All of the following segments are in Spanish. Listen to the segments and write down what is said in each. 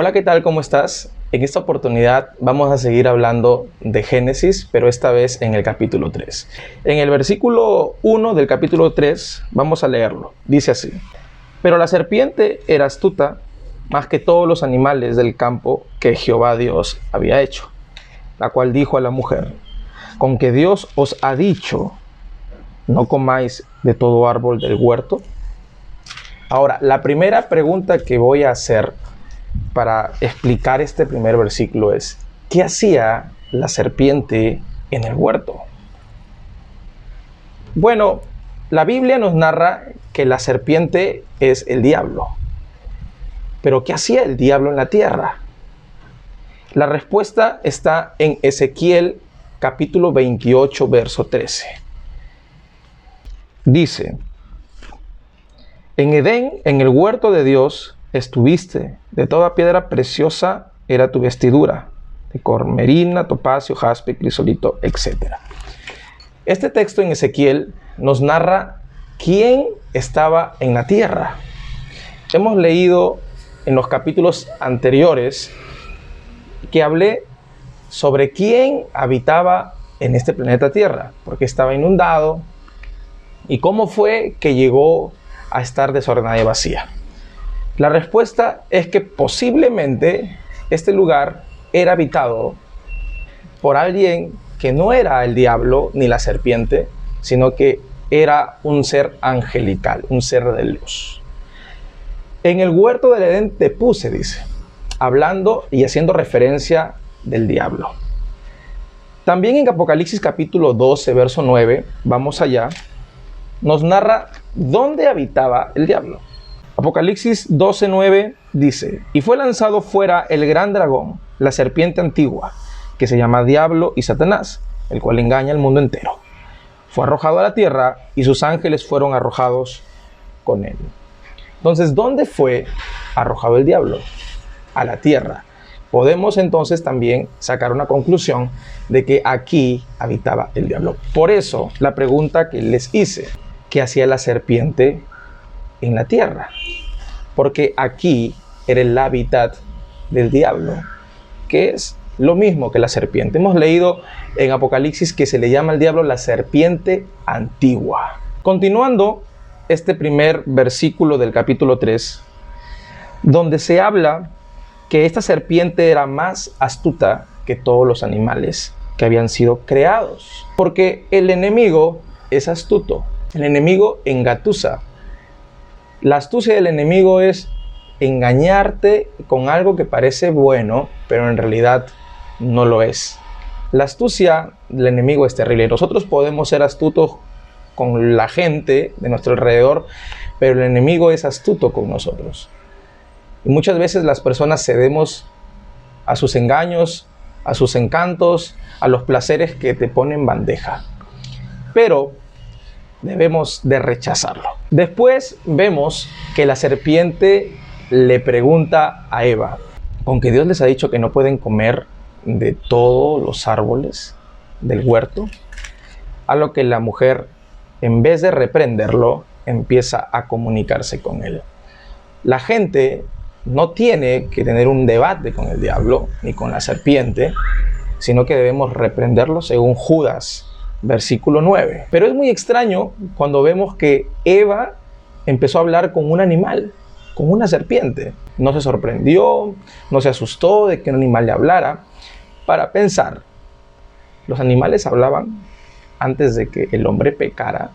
Hola, ¿qué tal? ¿Cómo estás? En esta oportunidad vamos a seguir hablando de Génesis, pero esta vez en el capítulo 3. En el versículo 1 del capítulo 3 vamos a leerlo. Dice así: Pero la serpiente era astuta más que todos los animales del campo que Jehová Dios había hecho, la cual dijo a la mujer: ¿Con que Dios os ha dicho, no comáis de todo árbol del huerto? Ahora, la primera pregunta que voy a hacer para explicar este primer versículo es: ¿qué hacía la serpiente en el huerto? Bueno, la Biblia nos narra que la serpiente es el diablo. Pero ¿qué hacía el diablo en la tierra? La respuesta está en Ezequiel capítulo 28, verso 13. Dice: En Edén, en el huerto de Dios, estuviste, de toda piedra preciosa era tu vestidura, de cormerina, topacio, jaspe, crisolito, etc. Este texto en Ezequiel nos narra quién estaba en la tierra. Hemos leído en los capítulos anteriores que hablé sobre quién habitaba en este planeta Tierra, porque estaba inundado y cómo fue que llegó a estar desordenada y vacía. La respuesta es que posiblemente este lugar era habitado por alguien que no era el diablo ni la serpiente, sino que era un ser angelical, un ser de luz. En el huerto del Edén te puse, dice, hablando y haciendo referencia del diablo. También en Apocalipsis capítulo 12, verso 9, vamos allá, nos narra dónde habitaba el diablo. Apocalipsis 12:9 dice: Y fue lanzado fuera el gran dragón, la serpiente antigua, que se llama Diablo y Satanás, el cual engaña al mundo entero. Fue arrojado a la tierra y sus ángeles fueron arrojados con él. Entonces, ¿dónde fue arrojado el diablo? A la tierra. Podemos entonces también sacar una conclusión de que aquí habitaba el diablo. Por eso, la pregunta que les hice: ¿qué hacía la serpiente en la tierra? Porque aquí era el hábitat del diablo, que es lo mismo que la serpiente. Hemos leído en Apocalipsis que se le llama al diablo la serpiente antigua. Continuando este primer versículo del capítulo 3, donde se habla que esta serpiente era más astuta que todos los animales que habían sido creados. Porque el enemigo es astuto, el enemigo engatusa. La astucia del enemigo es engañarte con algo que parece bueno, pero en realidad no lo es. La astucia del enemigo es terrible. Nosotros podemos ser astutos con la gente de nuestro alrededor, pero el enemigo es astuto con nosotros. Y muchas veces las personas cedemos a sus engaños, a sus encantos, a los placeres que te ponen en bandeja. Pero debemos de rechazarlo. Después vemos que la serpiente le pregunta a Eva: ¿con que Dios les ha dicho que no pueden comer de todos los árboles del huerto? A lo que la mujer, en vez de reprenderlo, empieza a comunicarse con él. La gente no tiene que tener un debate con el diablo ni con la serpiente, sino que debemos reprenderlo según Judas, versículo 9. Pero es muy extraño cuando vemos que Eva empezó a hablar con un animal, con una serpiente. No se sorprendió, no se asustó de que un animal le hablara. Para pensar, los animales hablaban antes de que el hombre pecara.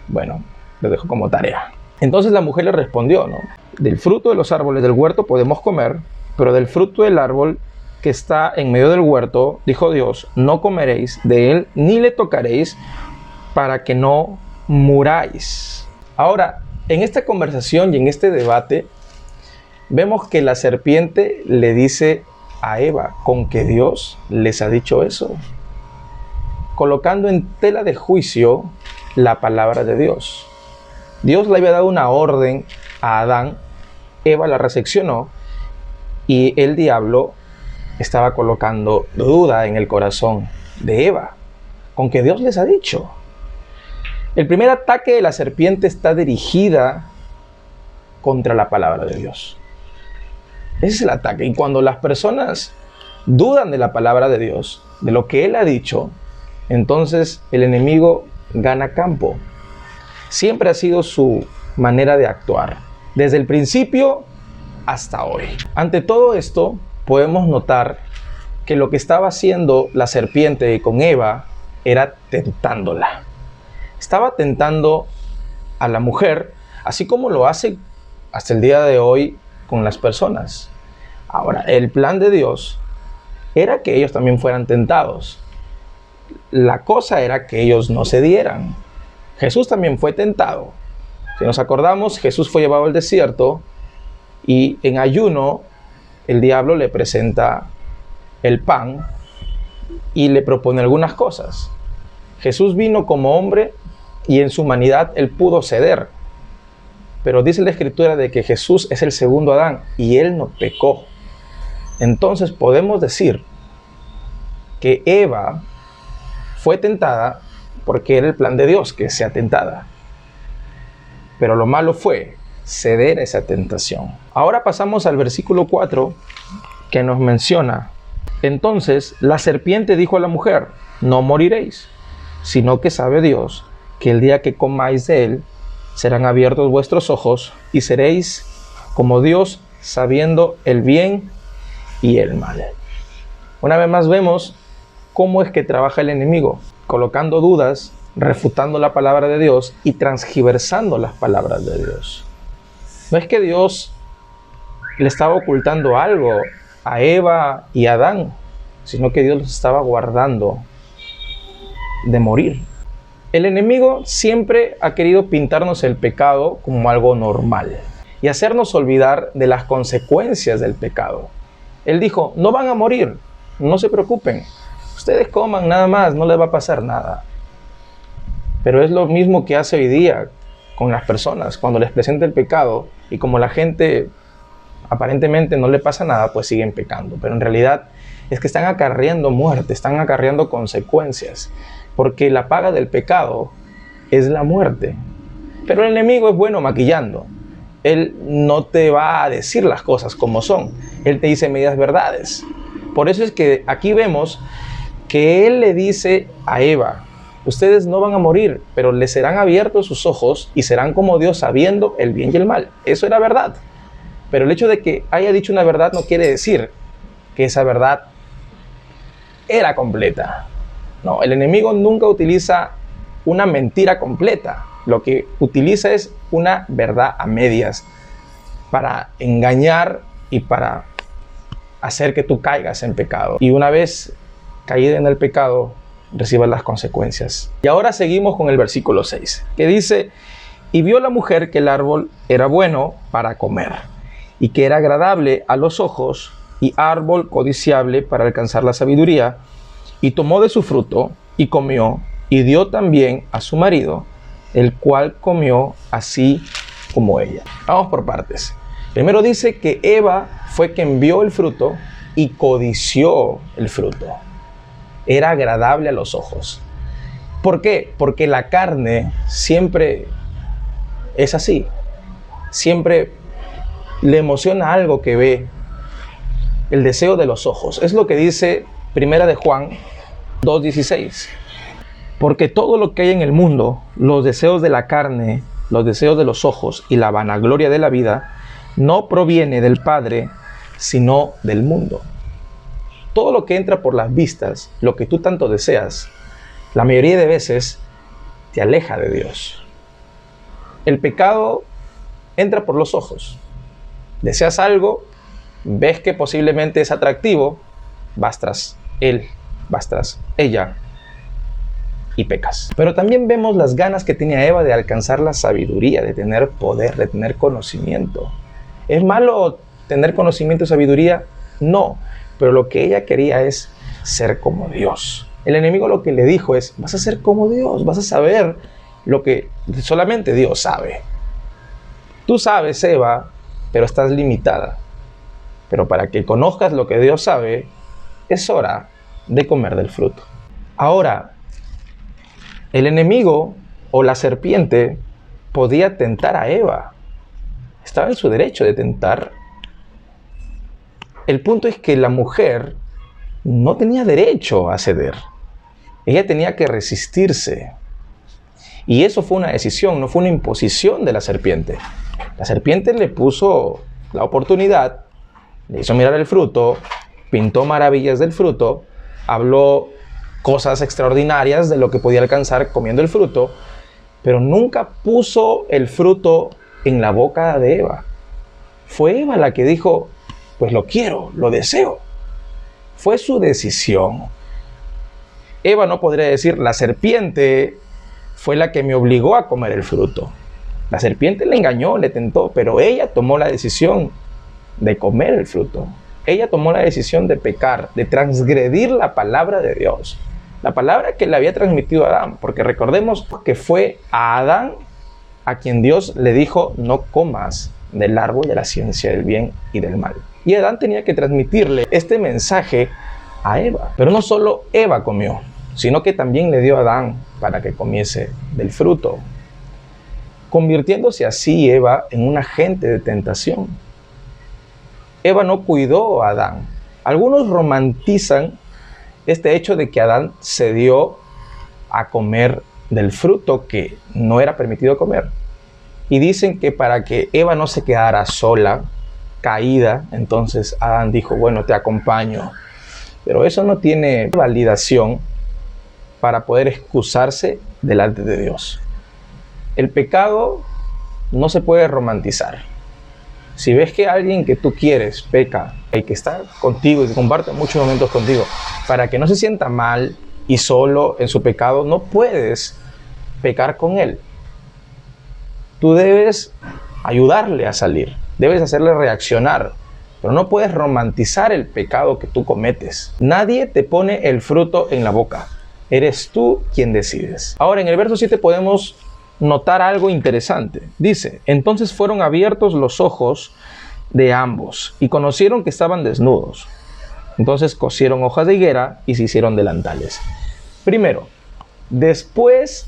Bueno, lo dejo como tarea. Entonces la mujer le respondió, ¿no? Del fruto de los árboles del huerto podemos comer, pero del fruto del árbol que está en medio del huerto, dijo Dios, no comeréis de él ni le tocaréis, para que no muráis. Ahora, en esta conversación y en este debate, vemos que la serpiente le dice a Eva: ¿con que Dios les ha dicho eso? Colocando en tela de juicio la palabra de Dios. Dios le había dado una orden a Adán, Eva la recepcionó y el diablo estaba colocando duda en el corazón de Eva. ¿Con que Dios les ha dicho? El primer ataque de la serpiente está dirigida contra la palabra de Dios. Ese es el ataque. Y cuando las personas dudan de la palabra de Dios, de lo que Él ha dicho, entonces el enemigo gana campo. Siempre ha sido su manera de actuar, desde el principio hasta hoy. Ante todo esto, podemos notar que lo que estaba haciendo la serpiente con Eva era tentándola. Estaba tentando a la mujer, así como lo hace hasta el día de hoy con las personas. Ahora, el plan de Dios era que ellos también fueran tentados. La cosa era que ellos no cedieran. Jesús también fue tentado. Si nos acordamos, Jesús fue llevado al desierto y en ayuno el diablo le presenta el pan y le propone algunas cosas. Jesús vino como hombre y en su humanidad él pudo ceder. Pero dice la Escritura de que Jesús es el segundo Adán y él no pecó. Entonces podemos decir que Eva fue tentada porque era el plan de Dios que sea tentada. Pero lo malo fue ceder a esa tentación. Ahora pasamos al versículo 4 que nos menciona: entonces la serpiente dijo a la mujer: no moriréis, sino que sabe Dios que el día que comáis de él serán abiertos vuestros ojos y seréis como Dios, sabiendo el bien y el mal. Una vez más vemos cómo es que trabaja el enemigo, colocando dudas, refutando la palabra de Dios y transgiversando las palabras de Dios. No es que Dios le estaba ocultando algo a Eva y a Adán, sino que Dios los estaba guardando de morir. El enemigo siempre ha querido pintarnos el pecado como algo normal y hacernos olvidar de las consecuencias del pecado. Él dijo: no van a morir, no se preocupen, ustedes coman nada más, no les va a pasar nada. Pero es lo mismo que hace hoy día con las personas. Cuando les presenta el pecado y como la gente aparentemente no le pasa nada, pues siguen pecando. Pero en realidad es que están acarreando muerte, están acarreando consecuencias. Porque la paga del pecado es la muerte. Pero el enemigo es bueno maquillando. Él no te va a decir las cosas como son. Él te dice medias verdades. Por eso es que aquí vemos que él le dice a Eva: ustedes no van a morir, pero les serán abiertos sus ojos y serán como Dios, sabiendo el bien y el mal. Eso era verdad. Pero el hecho de que haya dicho una verdad no quiere decir que esa verdad era completa. No, el enemigo nunca utiliza una mentira completa. Lo que utiliza es una verdad a medias para engañar y para hacer que tú caigas en pecado. Y una vez caída en el pecado, recibas las consecuencias. Y ahora seguimos con el versículo 6, que dice: y vio la mujer que el árbol era bueno para comer, y que era agradable a los ojos, y árbol codiciable para alcanzar la sabiduría, y tomó de su fruto, y comió, y dio también a su marido, el cual comió así como ella. Vamos por partes. Primero dice que Eva fue quien vio el fruto y codició el fruto. Era agradable a los ojos. ¿Por qué? Porque la carne siempre es así. Siempre le emociona algo que ve. El deseo de los ojos. Es lo que dice Primera de Juan 2:16. Porque todo lo que hay en el mundo, los deseos de la carne, los deseos de los ojos y la vanagloria de la vida, no proviene del Padre, sino del mundo. Todo lo que entra por las vistas, lo que tú tanto deseas, la mayoría de veces te aleja de Dios. El pecado entra por los ojos. Deseas algo, ves que posiblemente es atractivo, vas tras él, vas tras ella y pecas. Pero también vemos las ganas que tenía Eva de alcanzar la sabiduría, de tener poder, de tener conocimiento. ¿Es malo tener conocimiento y sabiduría? No, pero lo que ella quería es ser como Dios. El enemigo lo que le dijo es: vas a ser como Dios, vas a saber lo que solamente Dios sabe. Tú sabes, Eva, pero estás limitada. Pero para que conozcas lo que Dios sabe, es hora de comer del fruto. Ahora, el enemigo o la serpiente podía tentar a Eva. Estaba en su derecho de tentar. El punto es que la mujer no tenía derecho a ceder. Ella tenía que resistirse. Y eso fue una decisión, no fue una imposición de la serpiente. La serpiente le puso la oportunidad, le hizo mirar el fruto, pintó maravillas del fruto, habló cosas extraordinarias de lo que podía alcanzar comiendo el fruto, pero nunca puso el fruto en la boca de Eva. Fue Eva la que dijo, pues lo quiero, lo deseo. Fue su decisión. Eva no podría decir, la serpiente fue la que me obligó a comer el fruto. La serpiente le engañó, le tentó, pero ella tomó la decisión de comer el fruto. Ella tomó la decisión de pecar, de transgredir la palabra de Dios. La palabra que le había transmitido a Adán, porque recordemos que fue a Adán a quien Dios le dijo, no comas del árbol de la ciencia del bien y del mal. Y Adán tenía que transmitirle este mensaje a Eva. Pero no solo Eva comió, sino que también le dio a Adán para que comiese del fruto, convirtiéndose así Eva en un agente de tentación. Eva no cuidó a Adán. Algunos romantizan este hecho de que Adán cedió a comer del fruto que no era permitido comer. Y dicen que para que Eva no se quedara sola, caída, entonces Adán dijo, bueno, te acompaño. Pero eso no tiene validación para poder excusarse delante de Dios. El pecado no se puede romantizar. Si ves que alguien que tú quieres peca y que está contigo y que comparte muchos momentos contigo, para que no se sienta mal y solo en su pecado, no puedes pecar con él. Tú debes ayudarle a salir, debes hacerle reaccionar, pero no puedes romantizar el pecado que tú cometes. Nadie te pone el fruto en la boca. Eres tú quien decides. Ahora, en el verso 7 podemos notar algo interesante. Dice, entonces fueron abiertos los ojos de ambos y conocieron que estaban desnudos. Entonces cosieron hojas de higuera y se hicieron delantales. Primero, después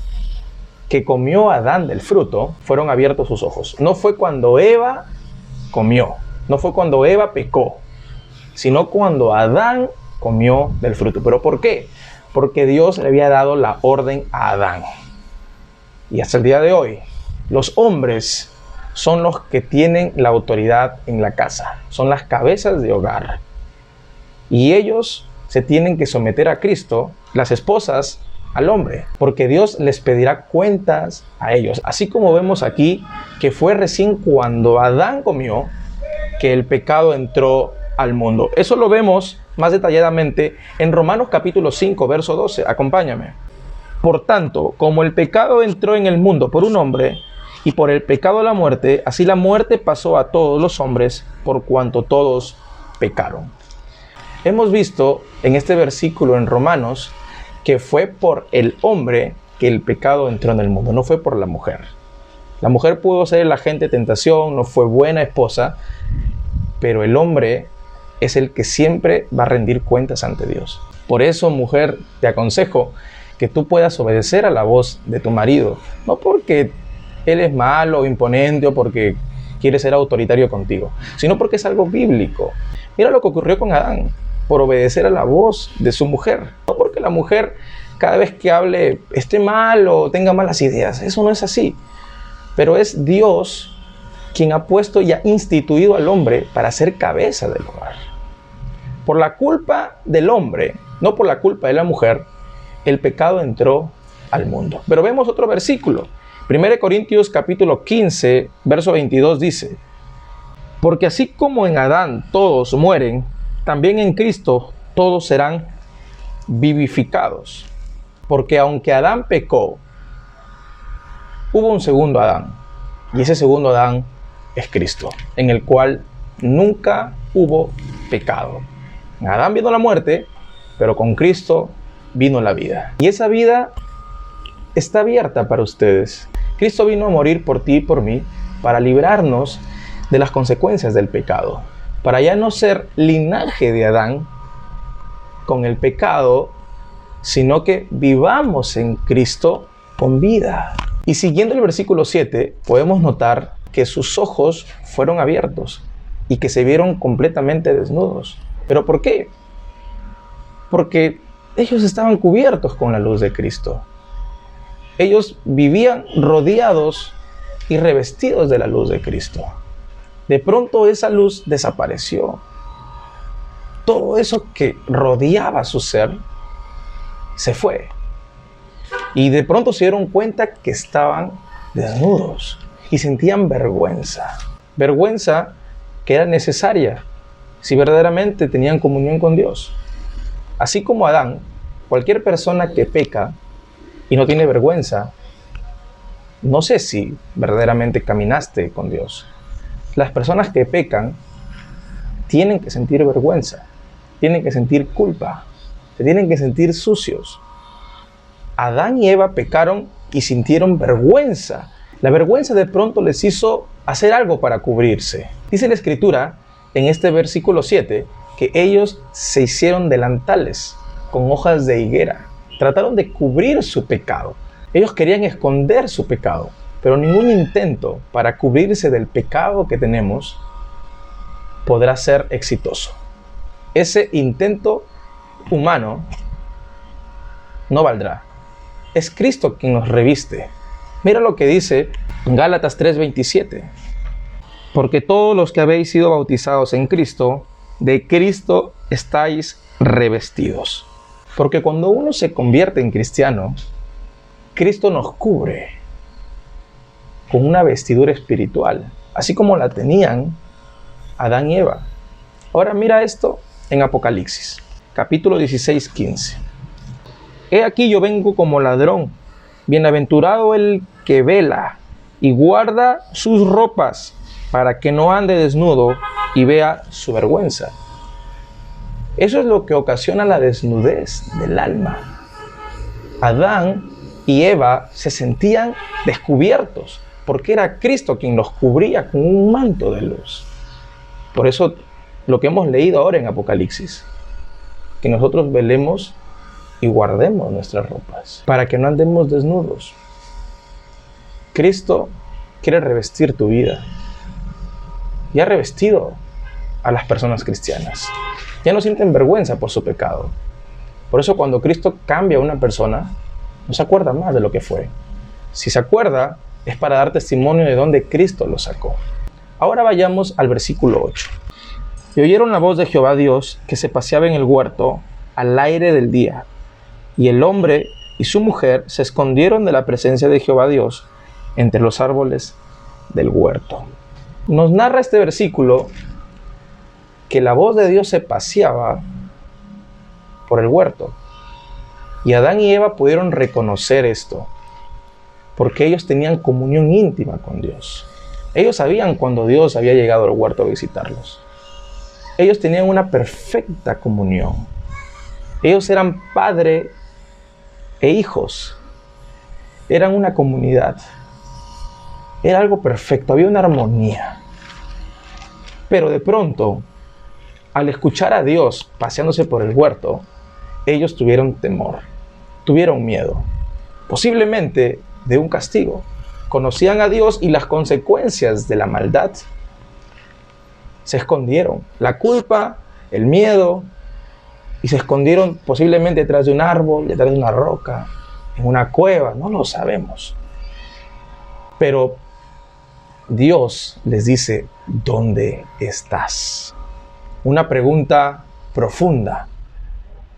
que comió Adán del fruto, fueron abiertos sus ojos. No fue cuando Eva comió, no fue cuando Eva pecó, sino cuando Adán comió del fruto. ¿Pero por qué? Porque Dios le había dado la orden a Adán. Y hasta el día de hoy, los hombres son los que tienen la autoridad en la casa, son las cabezas de hogar. Y ellos se tienen que someter a Cristo, las esposas al hombre, porque Dios les pedirá cuentas a ellos. Así como vemos aquí que fue recién cuando Adán comió que el pecado entró al mundo. Eso lo vemos más detalladamente en Romanos capítulo 5, verso 12. Acompáñame. Por tanto, como el pecado entró en el mundo por un hombre, y por el pecado la muerte, así la muerte pasó a todos los hombres, por cuanto todos pecaron. Hemos visto en este versículo en Romanos que fue por el hombre que el pecado entró en el mundo, no fue por la mujer. La mujer pudo ser el agente de tentación, no fue buena esposa, pero el hombre es el que siempre va a rendir cuentas ante Dios. Por eso, mujer, te aconsejo que tú puedas obedecer a la voz de tu marido, no porque él es malo o imponente o porque quiere ser autoritario contigo, sino porque es algo bíblico. Mira lo que ocurrió con Adán, por obedecer a la voz de su mujer. No porque la mujer cada vez que hable esté mal o tenga malas ideas, eso no es así. Pero es Dios quien ha puesto y ha instituido al hombre para ser cabeza del hogar. Por la culpa del hombre, no por la culpa de la mujer, el pecado entró al mundo. Pero vemos otro versículo. 1 Corintios capítulo 15, verso 22 dice, porque así como en Adán todos mueren, también en Cristo todos serán vivificados. Porque aunque Adán pecó, hubo un segundo Adán. Y ese segundo Adán es Cristo, en el cual nunca hubo pecado. En Adán vino la muerte, pero con Cristo vino la vida. Y esa vida está abierta para ustedes. Cristo vino a morir por ti y por mí para librarnos de las consecuencias del pecado, para ya no ser linaje de Adán con el pecado, sino que vivamos en Cristo con vida. Y siguiendo el versículo 7, podemos notar que sus ojos fueron abiertos. y que se vieron completamente desnudos. ¿Pero por qué? Porque ellos estaban cubiertos con la luz de Cristo. Ellos vivían rodeados y revestidos de la luz de Cristo. De pronto esa luz desapareció. Todo eso que rodeaba su ser se fue. Y de pronto se dieron cuenta que estaban desnudos y sentían vergüenza. Vergüenza que era necesaria si verdaderamente tenían comunión con Dios. Así como Adán, cualquier persona que peca y no tiene vergüenza, no sé si verdaderamente caminaste con Dios. Las personas que pecan tienen que sentir vergüenza, tienen que sentir culpa, se tienen que sentir sucios. Adán y Eva pecaron y sintieron vergüenza. La vergüenza de pronto les hizo hacer algo para cubrirse. Dice la Escritura en este versículo 7 que ellos se hicieron delantales con hojas de higuera. Trataron de cubrir su pecado. Ellos querían esconder su pecado, pero ningún intento para cubrirse del pecado que tenemos podrá ser exitoso. Ese intento humano no valdrá. Es Cristo quien nos reviste. Mira lo que dice en Gálatas 3:27. Porque todos los que habéis sido bautizados en Cristo, de Cristo estáis revestidos. Porque cuando uno se convierte en cristiano, Cristo nos cubre con una vestidura espiritual, así como la tenían Adán y Eva. Ahora mira esto en Apocalipsis, capítulo 16:15. He aquí yo vengo como ladrón, bienaventurado el que vela y guarda sus ropas, para que no ande desnudo y vea su vergüenza. Eso es lo que ocasiona la desnudez del alma. Adán y Eva se sentían descubiertos, porque era Cristo quien los cubría con un manto de luz. Por eso lo que hemos leído ahora en Apocalipsis, que nosotros velemos y guardemos nuestras ropas, para que no andemos desnudos. Cristo quiere revestir tu vida. Y ha revestido a las personas cristianas. Ya no sienten vergüenza por su pecado. Por eso cuando Cristo cambia a una persona, no se acuerda más de lo que fue. Si se acuerda, es para dar testimonio de dónde Cristo lo sacó. Ahora vayamos al versículo 8. Y oyeron la voz de Jehová Dios que se paseaba en el huerto al aire del día. Y el hombre y su mujer se escondieron de la presencia de Jehová Dios entre los árboles del huerto. Nos narra este versículo que la voz de Dios se paseaba por el huerto. Y Adán y Eva pudieron reconocer esto, porque ellos tenían comunión íntima con Dios. Ellos sabían cuando Dios había llegado al huerto a visitarlos. Ellos tenían una perfecta comunión. Ellos eran padre e hijos. Eran una comunidad. Era algo perfecto, había una armonía. Pero de pronto, al escuchar a Dios paseándose por el huerto, ellos tuvieron temor, tuvieron miedo, posiblemente de un castigo. Conocían a Dios y las consecuencias de la maldad. Se escondieron, la culpa, el miedo, y se escondieron posiblemente detrás de un árbol, detrás de una roca, en una cueva, no lo sabemos. Pero Dios les dice, ¿dónde estás? Una pregunta profunda,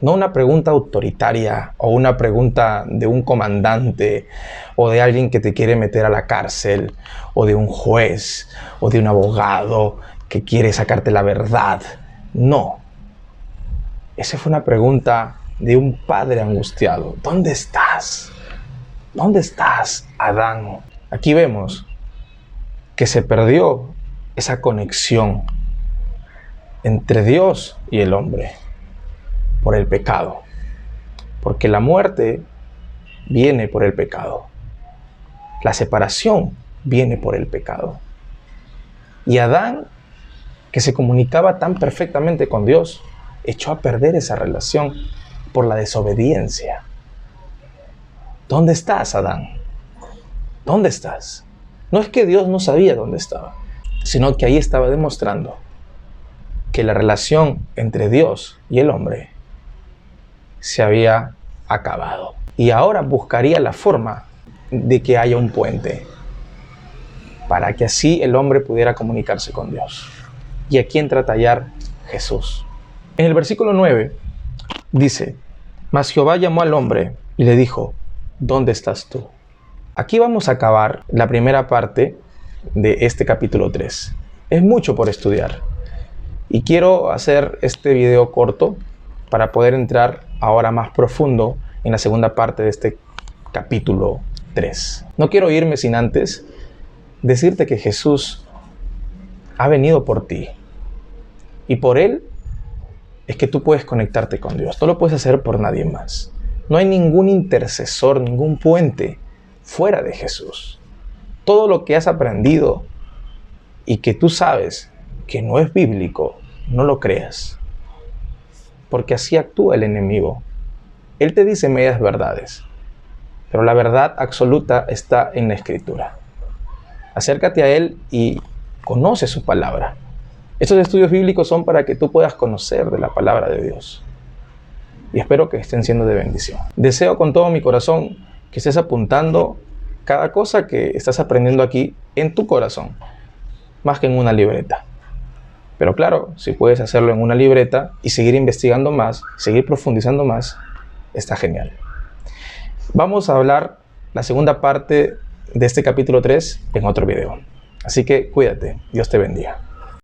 no una pregunta autoritaria o una pregunta de un comandante o de alguien que te quiere meter a la cárcel o de un juez o de un abogado que quiere sacarte la verdad. No, esa fue una pregunta de un padre angustiado. ¿Dónde estás? ¿Dónde estás, Adán? Aquí vemos que se perdió esa conexión entre Dios y el hombre por el pecado. Porque la muerte viene por el pecado. La separación viene por el pecado. Y Adán, que se comunicaba tan perfectamente con Dios, echó a perder esa relación por la desobediencia. ¿Dónde estás, Adán? ¿Dónde estás? No es que Dios no sabía dónde estaba, sino que ahí estaba demostrando que la relación entre Dios y el hombre se había acabado. Y ahora buscaría la forma de que haya un puente para que así el hombre pudiera comunicarse con Dios. ¿Y a quién trata de hallar? Jesús. En el versículo 9 dice: mas Jehová llamó al hombre y le dijo: ¿dónde estás tú? Aquí vamos a acabar la primera parte de este capítulo 3. Es mucho por estudiar y quiero hacer este video corto para poder entrar ahora más profundo en la segunda parte de este capítulo 3. No quiero irme sin antes decirte que Jesús ha venido por ti y por Él es que tú puedes conectarte con Dios. No lo puedes hacer por nadie más. No hay ningún intercesor, ningún puente fuera de Jesús. Todo lo que has aprendido y que tú sabes que no es bíblico, no lo creas. Porque así actúa el enemigo. Él te dice medias verdades, pero la verdad absoluta está en la Escritura. Acércate a Él y conoce su palabra. Estos estudios bíblicos son para que tú puedas conocer de la palabra de Dios. Y espero que estén siendo de bendición. Deseo con todo mi corazón que estés apuntando cada cosa que estás aprendiendo aquí en tu corazón, más que en una libreta. Pero claro, si puedes hacerlo en una libreta y seguir investigando más, seguir profundizando más, está genial. Vamos a hablar la segunda parte de este capítulo 3 en otro video. Así que cuídate. Dios te bendiga.